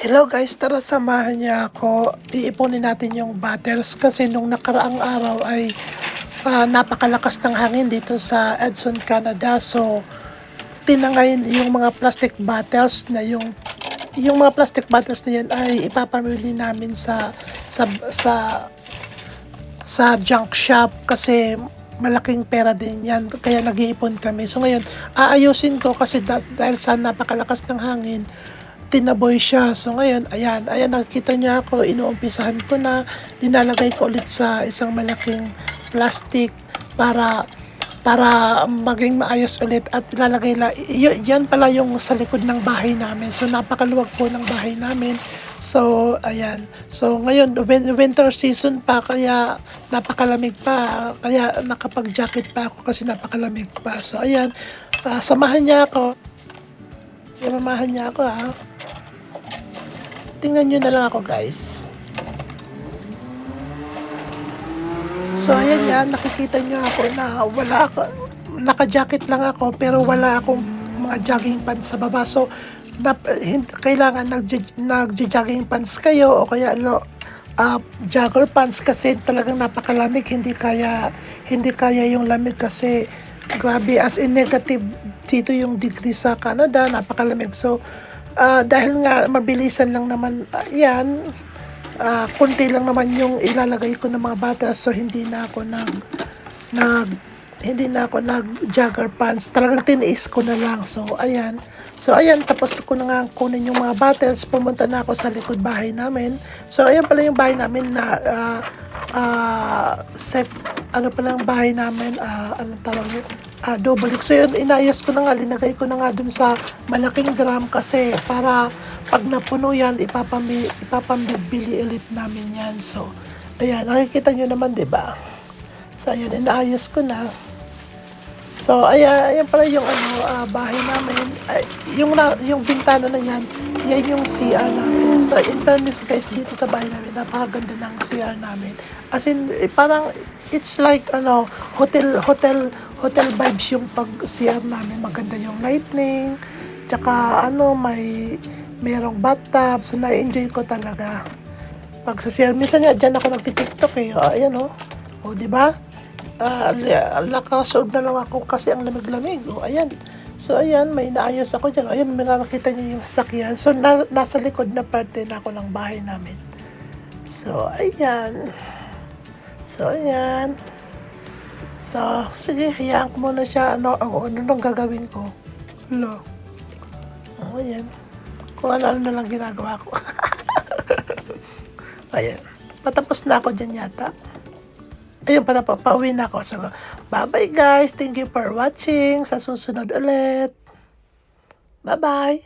Hello guys, tara samahan niya ako. Iipunin natin yung batters kasi nung nakaraang araw ay napakalakas ng hangin dito sa Edson, Canada. So, tinangayin yung mga plastic bottles na yung mga plastic bottles na yan ay ipapamili namin sa sa junk shop kasi malaking pera din yan, kaya nag-iipon kami. So ngayon aayusin ko kasi dahil sa napakalakas ng hangin tinaboy siya. So ngayon, ayan, nakikita niya ako, inuumpisahan ko na, nilalagay ko ulit sa isang malaking plastic para maging maayos ulit at ilalagay yan pala yung sa likod ng bahay namin. So napakaluwag po ng bahay namin. So ayan, so ngayon winter season pa kaya napakalamig pa, kaya nakapag jacket pa ako kasi napakalamig pa. So ayan, samahan niya ako, mamahan niya ako ha. Tingnan nyo na lang ako guys. So ayan nga, nakikita nyo ako na wala ako, naka-jacket lang ako pero wala akong mga jogging pants sa baba. So kailangan nagja-jogging pants kayo o kaya jogger pants kasi talagang napakalamig, hindi kaya yung lamig kasi grabe, as in negative dito yung degree sa Canada, napakalamig. So dahil nga mabilisan lang naman yan, kunti lang naman yung ilalagay ko ng mga bottles, so hindi na ako nag jogger pants, talagang tiniis ko na lang. So ayan, tapos ko na nga kunin yung mga bottles, pumunta na ako sa likod bahay namin. So ayan pala yung bahay namin na set, ano pala ang bahay namin, anong tawag yun? Double. So yun, inayos ko na nga, linagay ko na nga dun sa malaking drum kasi para pag napuno yan, ipapambili ulit namin yan. So ayan, nakikita nyo naman, diba? So ayan, inaayos ko na. So ayan pala yung bahay namin. Yung bintana na yan yung CR namin. So in fairness guys, dito sa bahay namin, napakaganda ng CR namin. As in, parang it's like hotel vibes yung pag CR namin. Maganda yung lighting, tsaka mayroong bathtub. So na-enjoy ko talaga pag sa CR. Minsan nga dyan ako nagtitiktok eh. Ayan o diba? Nakasolve na lang ako kasi ang lamig-lamig. Ayan. So ayan, may inaayos ako dyan. Ayan, may nakita nyo yung sasakyan. So nasa likod na parte na ako ng bahay namin. So ayan. So sige, hayaan ko muna siya. Ano nang gagawin ko? Ayan. Kung ano na lang ginagawa ko. Ayan. Patapos na ako dyan yata. Ayun, pauwi na ako. So, bye-bye guys. Thank you for watching. Sa susunod ulit. Bye-bye.